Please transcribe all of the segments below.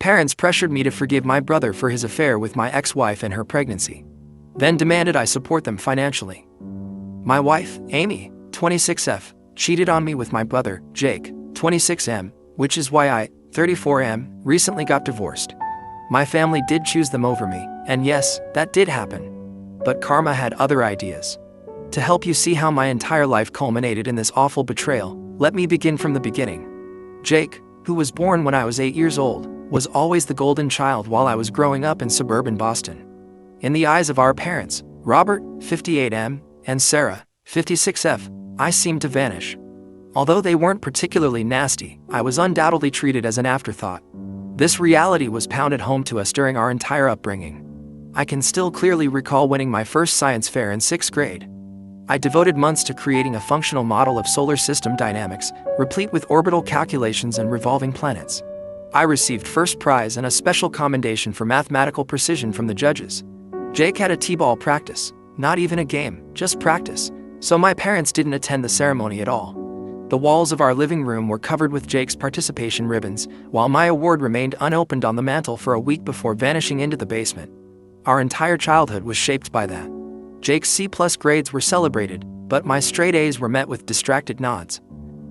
parents pressured me to forgive my brother for his affair with my ex-wife and her pregnancy, then demanded I support them financially. My wife, Amy, 26F, cheated on me with my brother, Jake, 26M, which is why I, 34M, recently got divorced. My family did choose them over me, and yes, that did happen. But karma had other ideas. To help you see how my entire life culminated in this awful betrayal, let me begin from the beginning. Jake, who was born when I was 8 years old, was always the golden child while I was growing up in suburban Boston. In the eyes of our parents, Robert, 58M, and Sarah, 56F, I seemed to vanish. Although they weren't particularly nasty, I was undoubtedly treated as an afterthought. This reality was pounded home to us during our entire upbringing. I can still clearly recall winning my first science fair in 6th grade. I devoted months to creating a functional model of solar system dynamics, replete with orbital calculations and revolving planets. I received first prize and a special commendation for mathematical precision from the judges. Jake had a t-ball practice, not even a game, just practice, so my parents didn't attend the ceremony at all. The walls of our living room were covered with Jake's participation ribbons, while my award remained unopened on the mantle for a week before vanishing into the basement. Our entire childhood was shaped by that. Jake's C+ grades were celebrated, but my straight A's were met with distracted nods.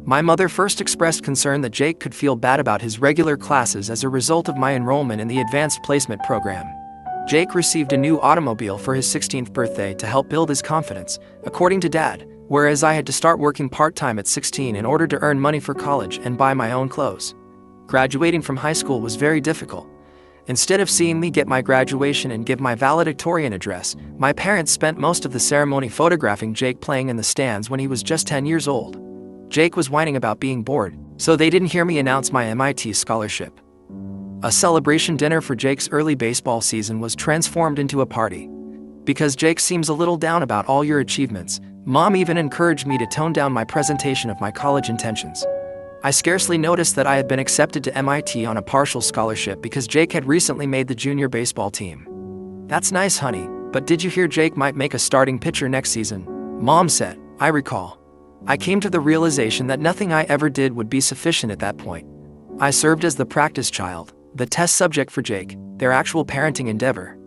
My mother first expressed concern that Jake could feel bad about his regular classes as a result of my enrollment in the advanced placement program. Jake received a new automobile for his 16th birthday to help build his confidence, according to Dad, whereas I had to start working part-time at 16 in order to earn money for college and buy my own clothes. Graduating from high school was very difficult. Instead of seeing me get my graduation and give my valedictorian address, my parents spent most of the ceremony photographing Jake playing in the stands when he was just 10 years old. Jake was whining about being bored, so they didn't hear me announce my MIT scholarship. A celebration dinner for Jake's early baseball season was transformed into a party. Because Jake seems a little down about all your achievements, Mom even encouraged me to tone down my presentation of my college intentions. I scarcely noticed that I had been accepted to MIT on a partial scholarship because Jake had recently made the junior baseball team. "That's nice, honey, but did you hear Jake might make a starting pitcher next season?" Mom said, I recall. I came to the realization that nothing I ever did would be sufficient at that point. I served as the practice child, the test subject for Jake, their actual parenting endeavor.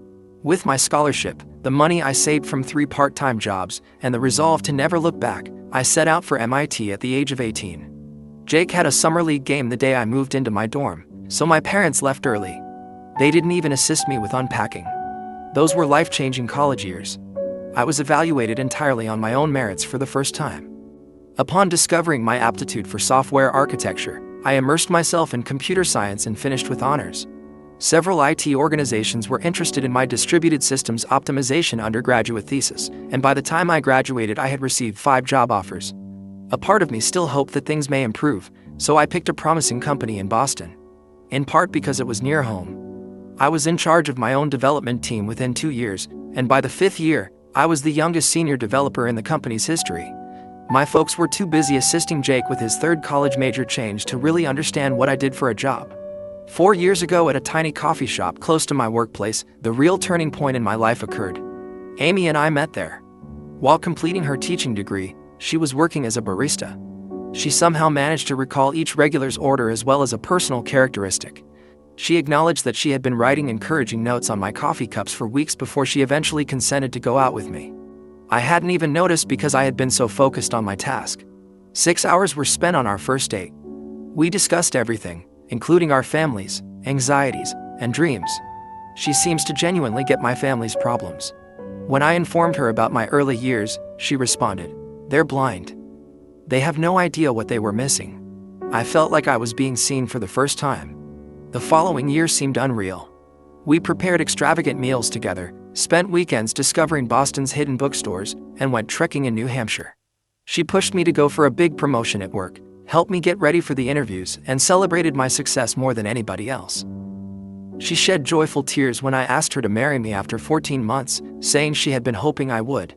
With my scholarship, the money I saved from 3 part-time jobs, and the resolve to never look back, I set out for MIT at the age of 18. Jake had a summer league game the day I moved into my dorm, so my parents left early. They didn't even assist me with unpacking. Those were life-changing college years. I was evaluated entirely on my own merits for the first time. Upon discovering my aptitude for software architecture, I immersed myself in computer science and finished with honors. Several IT organizations were interested in my distributed systems optimization undergraduate thesis, and by the time I graduated I had received 5 job offers. A part of me still hoped that things may improve, so I picked a promising company in Boston. In part because it was near home. I was in charge of my own development team within 2 years, and by the 5th year, I was the youngest senior developer in the company's history. My folks were too busy assisting Jake with his 3rd college major change to really understand what I did for a job. 4 years ago at a tiny coffee shop close to my workplace, the real turning point in my life occurred. Amy and I met there. While completing her teaching degree, she was working as a barista. She somehow managed to recall each regular's order as well as a personal characteristic. She acknowledged that she had been writing encouraging notes on my coffee cups for weeks before she eventually consented to go out with me. I hadn't even noticed because I had been so focused on my task. 6 hours were spent on our first date. We discussed everything, including our families, anxieties, and dreams. She seems to genuinely get my family's problems. When I informed her about my early years, she responded, "They're blind. They have no idea what they were missing." I felt like I was being seen for the first time. The following year seemed unreal. We prepared extravagant meals together, spent weekends discovering Boston's hidden bookstores, and went trekking in New Hampshire. She pushed me to go for a big promotion at work, helped me get ready for the interviews, and celebrated my success more than anybody else. She shed joyful tears when I asked her to marry me after 14 months, saying she had been hoping I would.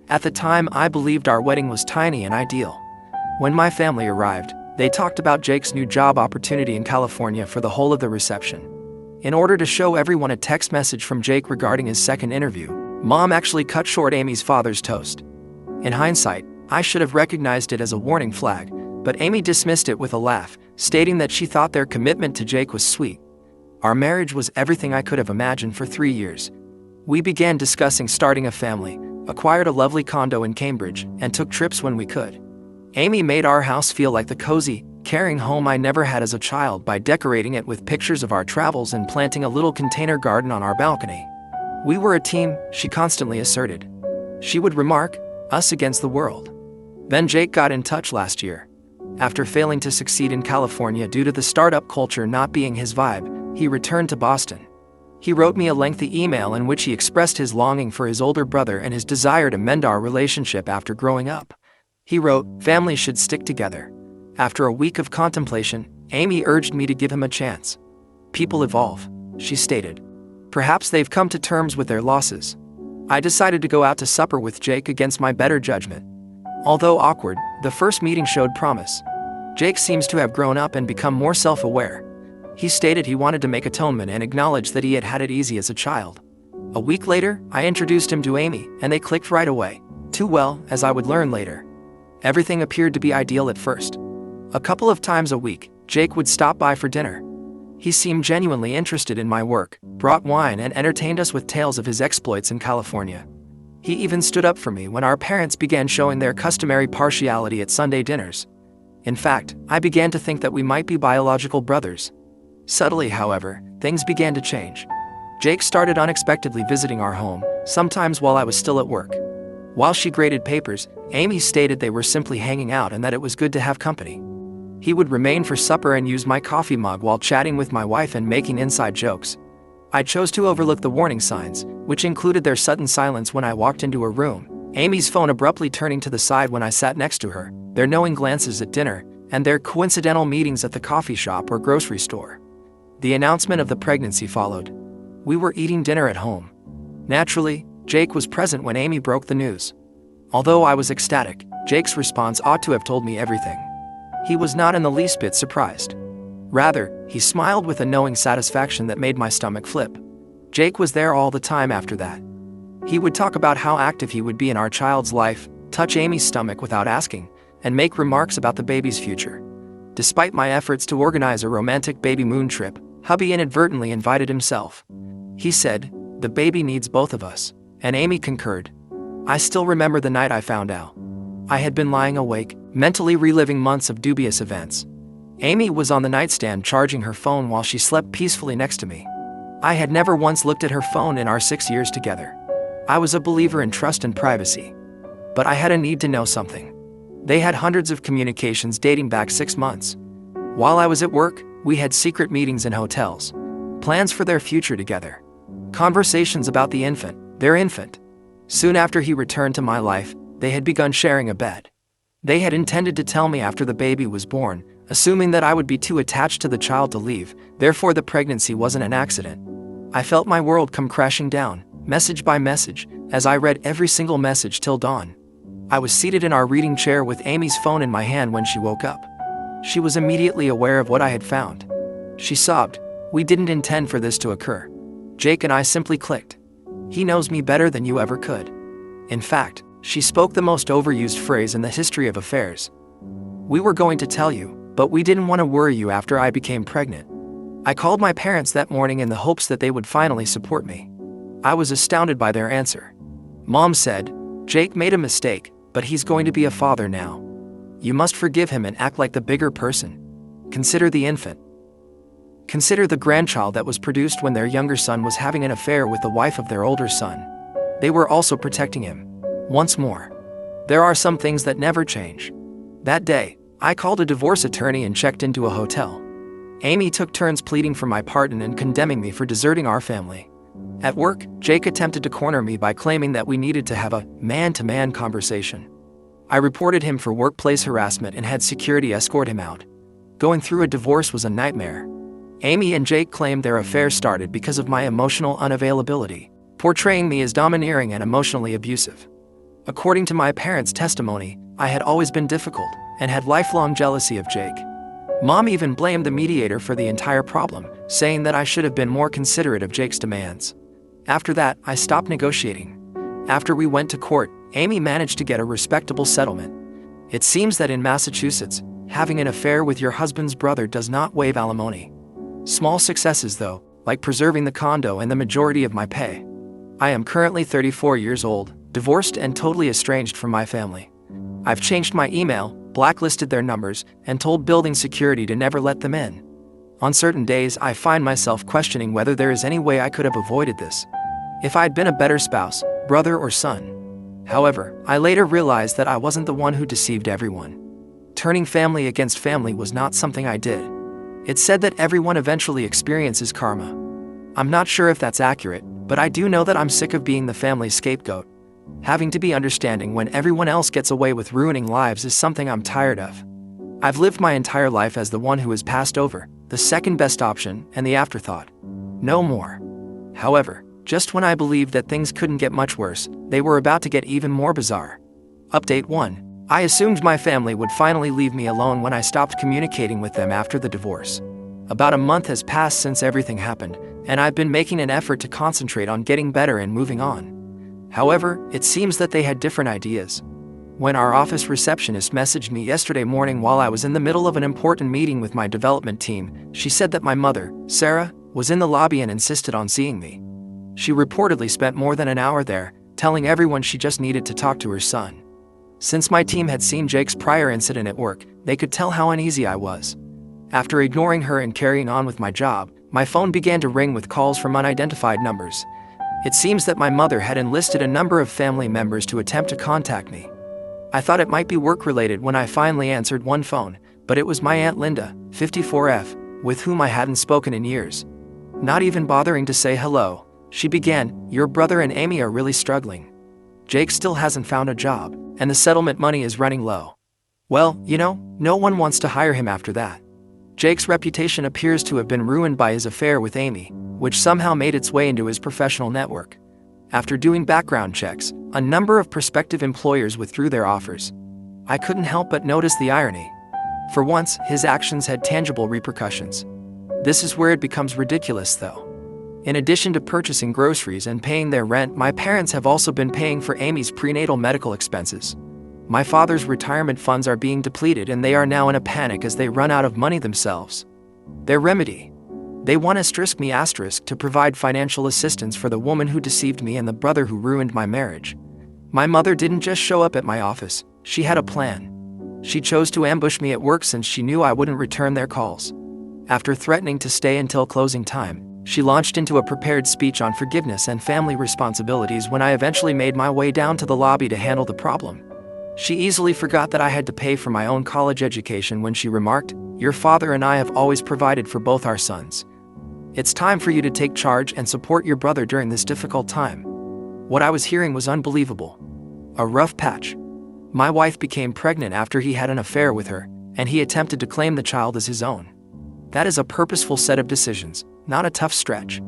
At the time, I believed our wedding was tiny and ideal. When my family arrived, they talked about Jake's new job opportunity in California for the whole of the reception. In order to show everyone a text message from Jake regarding his second interview, Mom actually cut short Amy's father's toast. In hindsight, I should have recognized it as a warning flag, but Amy dismissed it with a laugh, stating that she thought their commitment to Jake was sweet. Our marriage was everything I could have imagined for 3 years. We began discussing starting a family, acquired a lovely condo in Cambridge, and took trips when we could. Amy made our house feel like the cozy, caring home I never had as a child by decorating it with pictures of our travels and planting a little container garden on our balcony. We were a team, she constantly asserted. She would remark, us against the world. Then Jake got in touch last year. After failing to succeed in California due to the startup culture not being his vibe, he returned to Boston. He wrote me a lengthy email in which he expressed his longing for his older brother and his desire to mend our relationship after growing up. He wrote, families should stick together. After a week of contemplation, Amy urged me to give him a chance. People evolve, she stated. Perhaps they've come to terms with their losses. I decided to go out to supper with Jake against my better judgment. Although awkward, the first meeting showed promise. Jake seems to have grown up and become more self-aware. He stated he wanted to make atonement and acknowledged that he had had it easy as a child. A week later, I introduced him to Amy, and they clicked right away. Too well, as I would learn later. Everything appeared to be ideal at first. A couple of times a week, Jake would stop by for dinner. He seemed genuinely interested in my work, brought wine and entertained us with tales of his exploits in California. He even stood up for me when our parents began showing their customary partiality at Sunday dinners. In fact, I began to think that we might be biological brothers. Subtly, however, things began to change. Jake started unexpectedly visiting our home, sometimes while I was still at work. While she graded papers, Amy stated they were simply hanging out and that it was good to have company. He would remain for supper and use my coffee mug while chatting with my wife and making inside jokes. I chose to overlook the warning signs, which included their sudden silence when I walked into her room, Amy's phone abruptly turning to the side when I sat next to her, their knowing glances at dinner, and their coincidental meetings at the coffee shop or grocery store. The announcement of the pregnancy followed. We were eating dinner at home. Naturally, Jake was present when Amy broke the news. Although I was ecstatic, Jake's response ought to have told me everything. He was not in the least bit surprised. Rather, he smiled with a knowing satisfaction that made my stomach flip. Jake was there all the time after that. He would talk about how active he would be in our child's life, touch Amy's stomach without asking, and make remarks about the baby's future. Despite my efforts to organize a romantic baby moon trip, hubby inadvertently invited himself. He said, "The baby needs both of us," and Amy concurred. I still remember the night I found out. I had been lying awake, mentally reliving months of dubious events. Amy was on the nightstand charging her phone while she slept peacefully next to me. I had never once looked at her phone in our 6 years together. I was a believer in trust and privacy. But I had a need to know something. They had hundreds of communications dating back 6 months. While I was at work, we had secret meetings in hotels. Plans for their future together. Conversations about the infant, their infant. Soon after he returned to my life, they had begun sharing a bed. They had intended to tell me after the baby was born, assuming that I would be too attached to the child to leave, therefore the pregnancy wasn't an accident. I felt my world come crashing down, message by message, as I read every single message till dawn. I was seated in our reading chair with Amy's phone in my hand when she woke up. She was immediately aware of what I had found. She sobbed, "We didn't intend for this to occur. Jake and I simply clicked. He knows me better than you ever could." In fact, she spoke the most overused phrase in the history of affairs. "We were going to tell you, but we didn't want to worry you after I became pregnant." I called my parents that morning in the hopes that they would finally support me. I was astounded by their answer. Mom said, "Jake made a mistake, but he's going to be a father now. You must forgive him and act like the bigger person. Consider the infant. Consider the grandchild that was produced when their younger son was having an affair with the wife of their older son. They were also protecting him. Once more. There are some things that never change." That day, I called a divorce attorney and checked into a hotel. Amy took turns pleading for my pardon and condemning me for deserting our family. At work, Jake attempted to corner me by claiming that we needed to have a man-to-man conversation. I reported him for workplace harassment and had security escort him out. Going through a divorce was a nightmare. Amy and Jake claimed their affair started because of my emotional unavailability, portraying me as domineering and emotionally abusive. According to my parents' testimony, I had always been difficult and had lifelong jealousy of Jake. Mom even blamed the mediator for the entire problem, saying that I should have been more considerate of Jake's demands. After that, I stopped negotiating. After we went to court, Amy managed to get a respectable settlement. It seems that in Massachusetts, having an affair with your husband's brother does not waive alimony. Small successes, though, like preserving the condo and the majority of my pay. I am currently 34 years old, divorced and totally estranged from my family. I've changed my email, blacklisted their numbers, and told building security to never let them in. On certain days, I find myself questioning whether there is any way I could have avoided this. If I'd been a better spouse, brother, or son. However, I later realized that I wasn't the one who deceived everyone. Turning family against family was not something I did. It's said that everyone eventually experiences karma. I'm not sure if that's accurate, but I do know that I'm sick of being the family scapegoat. Having to be understanding when everyone else gets away with ruining lives is something I'm tired of. I've lived my entire life as the one who is passed over, the second best option, and the afterthought. No more. However, just when I believed that things couldn't get much worse, they were about to get even more bizarre. Update 1. I assumed my family would finally leave me alone when I stopped communicating with them after the divorce. About a month has passed since everything happened, and I've been making an effort to concentrate on getting better and moving on. However, it seems that they had different ideas. When our office receptionist messaged me yesterday morning while I was in the middle of an important meeting with my development team, she said that my mother, Sarah, was in the lobby and insisted on seeing me. She reportedly spent more than an hour there, telling everyone she just needed to talk to her son. Since my team had seen Jake's prior incident at work, they could tell how uneasy I was. After ignoring her and carrying on with my job, my phone began to ring with calls from unidentified numbers. It seems that my mother had enlisted a number of family members to attempt to contact me. I thought it might be work-related when I finally answered one phone, but it was my Aunt Linda, 54F, with whom I hadn't spoken in years. Not even bothering to say hello, she began, "Your brother and Amy are really struggling. Jake still hasn't found a job, and the settlement money is running low. Well, no one wants to hire him after that. Jake's reputation appears to have been ruined by his affair with Amy, which somehow made its way into his professional network. After doing background checks, a number of prospective employers withdrew their offers. I couldn't help but notice the irony. For once, his actions had tangible repercussions. This is where it becomes ridiculous, though. In addition to purchasing groceries and paying their rent, my parents have also been paying for Amy's prenatal medical expenses. My father's retirement funds are being depleted and they are now in a panic as they run out of money themselves. Their remedy? They want me to provide financial assistance for the woman who deceived me and the brother who ruined my marriage. My mother didn't just show up at my office, she had a plan. She chose to ambush me at work since she knew I wouldn't return their calls. After threatening to stay until closing time, she launched into a prepared speech on forgiveness and family responsibilities when I eventually made my way down to the lobby to handle the problem. She easily forgot that I had to pay for my own college education when she remarked, "Your father and I have always provided for both our sons. It's time for you to take charge and support your brother during this difficult time." What I was hearing was unbelievable. A rough patch. My wife became pregnant after he had an affair with her, and he attempted to claim the child as his own. That is a purposeful set of decisions, not a tough stretch.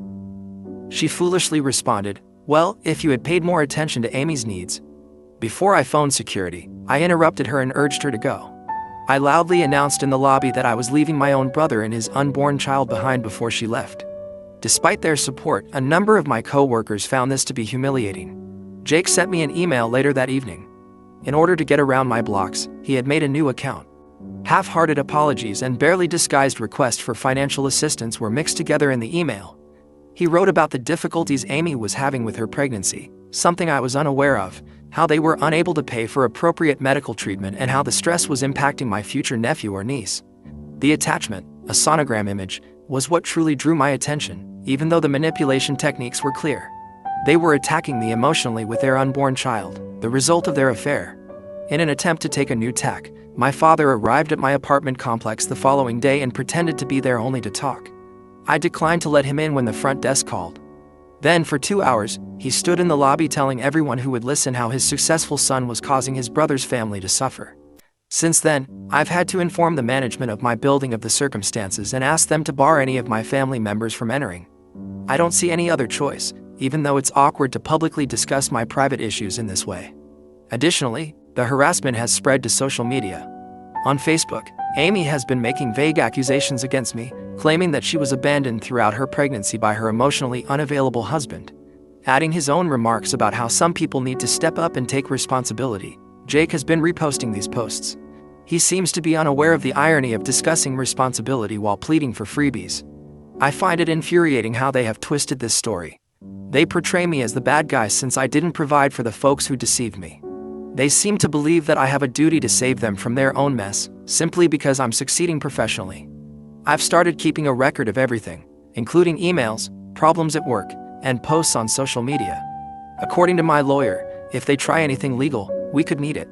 She foolishly responded, "Well, if you had paid more attention to Amy's needs." Before I phoned security, I interrupted her and urged her to go. I loudly announced in the lobby that I was leaving my own brother and his unborn child behind before she left. Despite their support, a number of my co-workers found this to be humiliating. Jake sent me an email later that evening. In order to get around my blocks, he had made a new account. Half-hearted apologies and barely disguised requests for financial assistance were mixed together in the email. He wrote about the difficulties Amy was having with her pregnancy, something I was unaware of, how they were unable to pay for appropriate medical treatment, and how the stress was impacting my future nephew or niece. The attachment, a sonogram image, was what truly drew my attention, even though the manipulation techniques were clear. They were attacking me emotionally with their unborn child, the result of their affair. In an attempt to take a new tack, my father arrived at my apartment complex the following day and pretended to be there only to talk. I declined to let him in when the front desk called. Then, for 2 hours, he stood in the lobby telling everyone who would listen how his successful son was causing his brother's family to suffer. Since then, I've had to inform the management of my building of the circumstances and ask them to bar any of my family members from entering. I don't see any other choice, even though it's awkward to publicly discuss my private issues in this way. Additionally, the harassment has spread to social media. On Facebook, Amy has been making vague accusations against me, claiming that she was abandoned throughout her pregnancy by her emotionally unavailable husband. Adding his own remarks about how some people need to step up and take responsibility, Jake has been reposting these posts. He seems to be unaware of the irony of discussing responsibility while pleading for freebies. I find it infuriating how they have twisted this story. They portray me as the bad guy since I didn't provide for the folks who deceived me. They seem to believe that I have a duty to save them from their own mess, simply because I'm succeeding professionally. I've started keeping a record of everything, including emails, problems at work, and posts on social media. According to my lawyer, if they try anything legal, we could need it.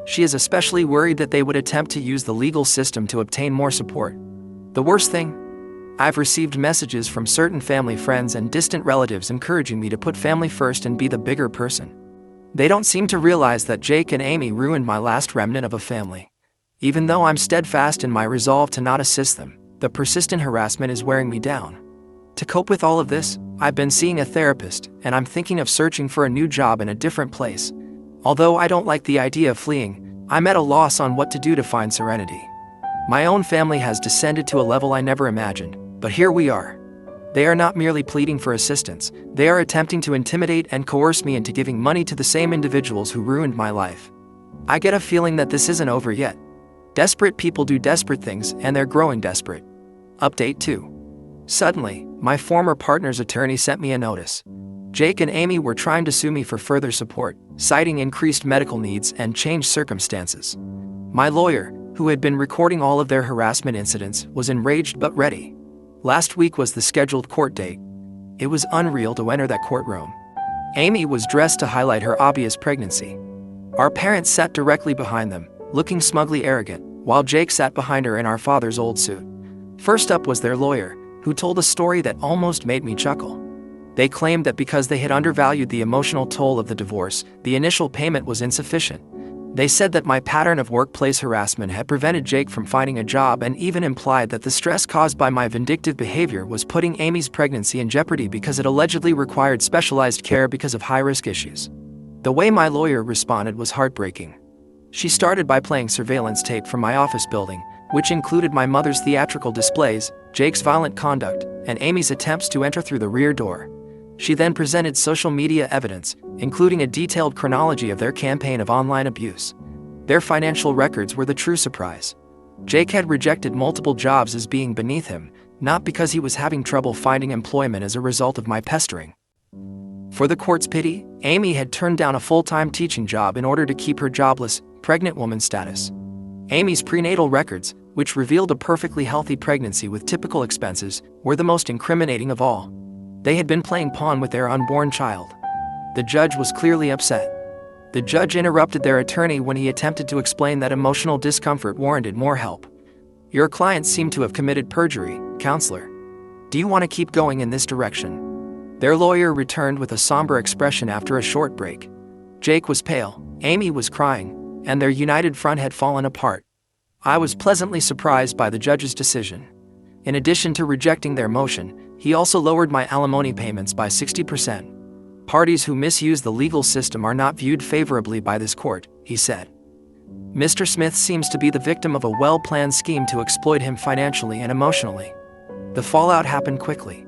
She is especially worried that they would attempt to use the legal system to obtain more support. The worst thing? I've received messages from certain family friends and distant relatives encouraging me to put family first and be the bigger person. They don't seem to realize that Jake and Amy ruined my last remnant of a family. Even though I'm steadfast in my resolve to not assist them, the persistent harassment is wearing me down. To cope with all of this, I've been seeing a therapist, and I'm thinking of searching for a new job in a different place. Although I don't like the idea of fleeing, I'm at a loss on what to do to find serenity. My own family has descended to a level I never imagined, but here we are. They are not merely pleading for assistance, they are attempting to intimidate and coerce me into giving money to the same individuals who ruined my life. I get a feeling that this isn't over yet. Desperate people do desperate things, and they're growing desperate. Update 2. Suddenly, my former partner's attorney sent me a notice. Jake and Amy were trying to sue me for further support, citing increased medical needs and changed circumstances. My lawyer, who had been recording all of their harassment incidents, was enraged but ready. Last week was the scheduled court date. It was unreal to enter that courtroom. Amy was dressed to highlight her obvious pregnancy. Our parents sat directly behind them, looking smugly arrogant, while Jake sat behind her in our father's old suit. First up was their lawyer, who told a story that almost made me chuckle. They claimed that because they had undervalued the emotional toll of the divorce, the initial payment was insufficient. They said that my pattern of workplace harassment had prevented Jake from finding a job and even implied that the stress caused by my vindictive behavior was putting Amy's pregnancy in jeopardy because it allegedly required specialized care because of high-risk issues. The way my lawyer responded was heartbreaking. She started by playing surveillance tape from my office building, which included my mother's theatrical displays, Jake's violent conduct, and Amy's attempts to enter through the rear door. She then presented social media evidence, including a detailed chronology of their campaign of online abuse. Their financial records were the true surprise. Jake had rejected multiple jobs as being beneath him, not because he was having trouble finding employment as a result of my pestering. For the court's pity, Amy had turned down a full-time teaching job in order to keep her jobless, pregnant woman status. Amy's prenatal records, which revealed a perfectly healthy pregnancy with typical expenses, were the most incriminating of all. They had been playing pawn with their unborn child. The judge was clearly upset. The judge interrupted their attorney when he attempted to explain that emotional discomfort warranted more help. Your clients seem to have committed perjury, counselor. Do you want to keep going in this direction? Their lawyer returned with a somber expression after a short break. Jake was pale, Amy was crying, and their united front had fallen apart. I was pleasantly surprised by the judge's decision. In addition to rejecting their motion, he also lowered my alimony payments by 60%. Parties who misuse the legal system are not viewed favorably by this court, he said. Mr. Smith seems to be the victim of a well-planned scheme to exploit him financially and emotionally. The fallout happened quickly.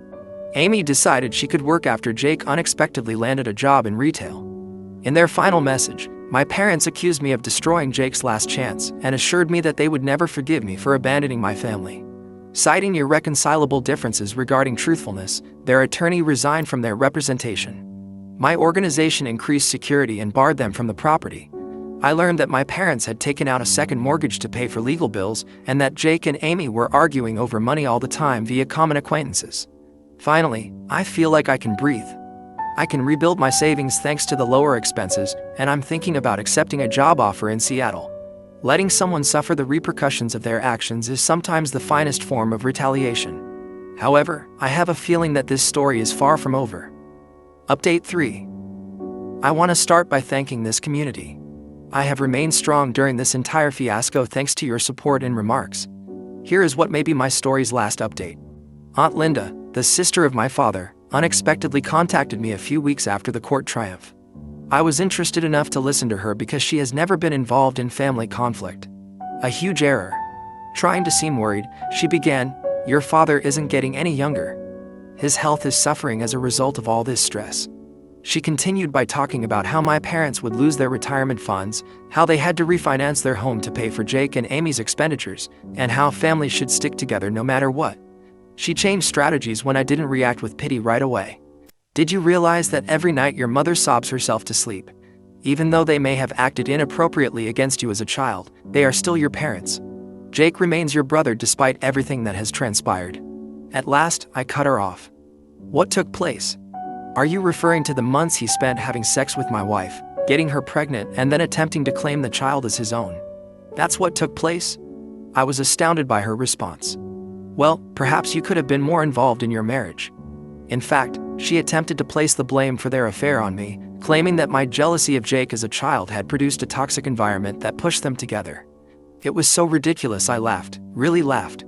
Amy decided she could work after Jake unexpectedly landed a job in retail. In their final message, my parents accused me of destroying Jake's last chance and assured me that they would never forgive me for abandoning my family. Citing irreconcilable differences regarding truthfulness, their attorney resigned from their representation. My organization increased security and barred them from the property. I learned that my parents had taken out a second mortgage to pay for legal bills and that Jake and Amy were arguing over money all the time via common acquaintances. Finally, I feel like I can breathe. I can rebuild my savings thanks to the lower expenses, and I'm thinking about accepting a job offer in Seattle. Letting someone suffer the repercussions of their actions is sometimes the finest form of retaliation. However, I have a feeling that this story is far from over. Update 3. I want to start by thanking this community. I have remained strong during this entire fiasco thanks to your support and remarks. Here is what may be my story's last update. Aunt Linda, the sister of my father, unexpectedly contacted me a few weeks after the court triumph. I was interested enough to listen to her because she has never been involved in family conflict. A huge error. Trying to seem worried, she began, "Your father isn't getting any younger. His health is suffering as a result of all this stress." She continued by talking about how my parents would lose their retirement funds, how they had to refinance their home to pay for Jake and Amy's expenditures, and how families should stick together no matter what. She changed strategies when I didn't react with pity right away. Did you realize that every night your mother sobs herself to sleep? Even though they may have acted inappropriately against you as a child, they are still your parents. Jake remains your brother despite everything that has transpired. At last, I cut her off. What took place? Are you referring to the months he spent having sex with my wife, getting her pregnant, and then attempting to claim the child as his own? That's what took place? I was astounded by her response. Well, perhaps you could have been more involved in your marriage. In fact, she attempted to place the blame for their affair on me, claiming that my jealousy of Jake as a child had produced a toxic environment that pushed them together. It was so ridiculous I laughed, really laughed.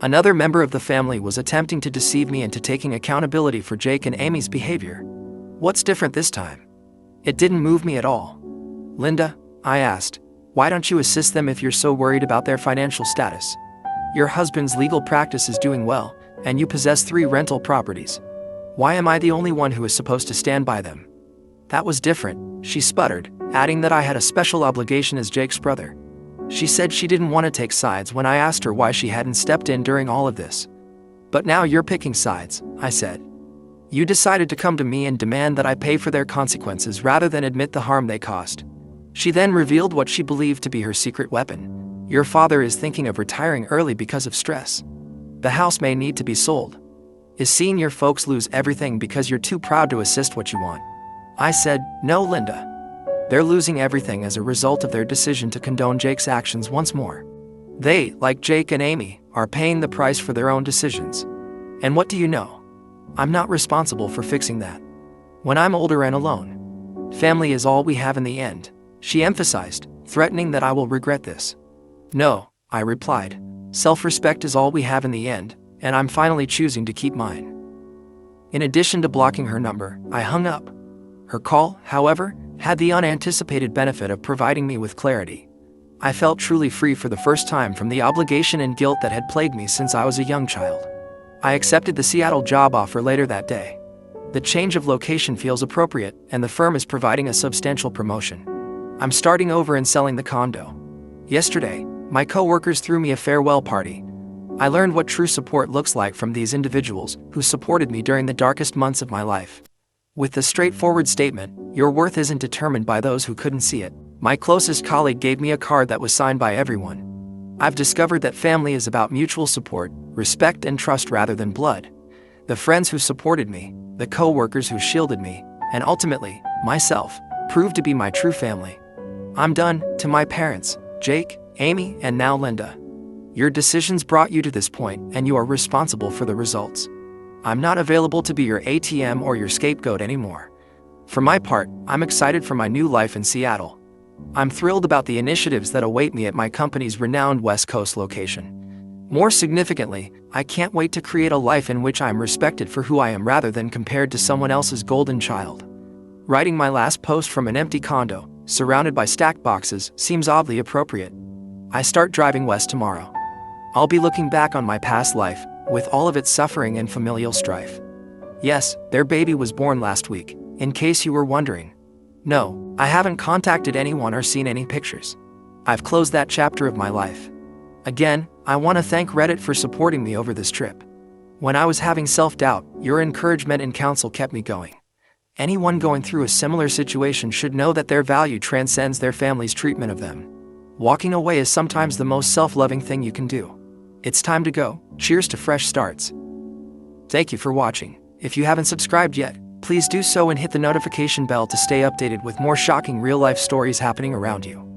Another member of the family was attempting to deceive me into taking accountability for Jake and Amy's behavior. What's different this time? It didn't move me at all. Linda, I asked, why don't you assist them if you're so worried about their financial status? Your husband's legal practice is doing well, and you possess 3 rental properties. Why am I the only one who is supposed to stand by them? That was different, she sputtered, adding that I had a special obligation as Jake's brother. She said she didn't want to take sides when I asked her why she hadn't stepped in during all of this. But now you're picking sides, I said. You decided to come to me and demand that I pay for their consequences rather than admit the harm they caused. She then revealed what she believed to be her secret weapon. Your father is thinking of retiring early because of stress. The house may need to be sold. Is seeing your folks lose everything because you're too proud to assist what you want? I said, no, Linda. They're losing everything as a result of their decision to condone Jake's actions once more. They, like Jake and Amy, are paying the price for their own decisions. And what do you know? I'm not responsible for fixing that. When I'm older and alone, family is all we have in the end, she emphasized, threatening that I will regret this. No, I replied. Self-respect is all we have in the end, and I'm finally choosing to keep mine. In addition to blocking her number, I hung up. Her call, however, had the unanticipated benefit of providing me with clarity. I felt truly free for the first time from the obligation and guilt that had plagued me since I was a young child. I accepted the Seattle job offer later that day. The change of location feels appropriate, and the firm is providing a substantial promotion. I'm starting over and selling the condo. Yesterday, my coworkers threw me a farewell party. I learned what true support looks like from these individuals who supported me during the darkest months of my life. With the straightforward statement, your worth isn't determined by those who couldn't see it, my closest colleague gave me a card that was signed by everyone. I've discovered that family is about mutual support, respect, and trust rather than blood. The friends who supported me, the co-workers who shielded me, and ultimately, myself, proved to be my true family. I'm done. To my parents, Jake, Amy, and now Linda. Your decisions brought you to this point, and you are responsible for the results. I'm not available to be your ATM or your scapegoat anymore. For my part, I'm excited for my new life in Seattle. I'm thrilled about the initiatives that await me at my company's renowned West Coast location. More significantly, I can't wait to create a life in which I'm respected for who I am rather than compared to someone else's golden child. Writing my last post from an empty condo, surrounded by stacked boxes, seems oddly appropriate. I start driving west tomorrow. I'll be looking back on my past life, with all of its suffering and familial strife. Yes, their baby was born last week, in case you were wondering. No, I haven't contacted anyone or seen any pictures. I've closed that chapter of my life. Again, I want to thank Reddit for supporting me over this trip. When I was having self-doubt, your encouragement and counsel kept me going. Anyone going through a similar situation should know that their value transcends their family's treatment of them. Walking away is sometimes the most self-loving thing you can do. It's time to go. Cheers to fresh starts. Thank you for watching. If you haven't subscribed yet, please do so and hit the notification bell to stay updated with more shocking real-life stories happening around you.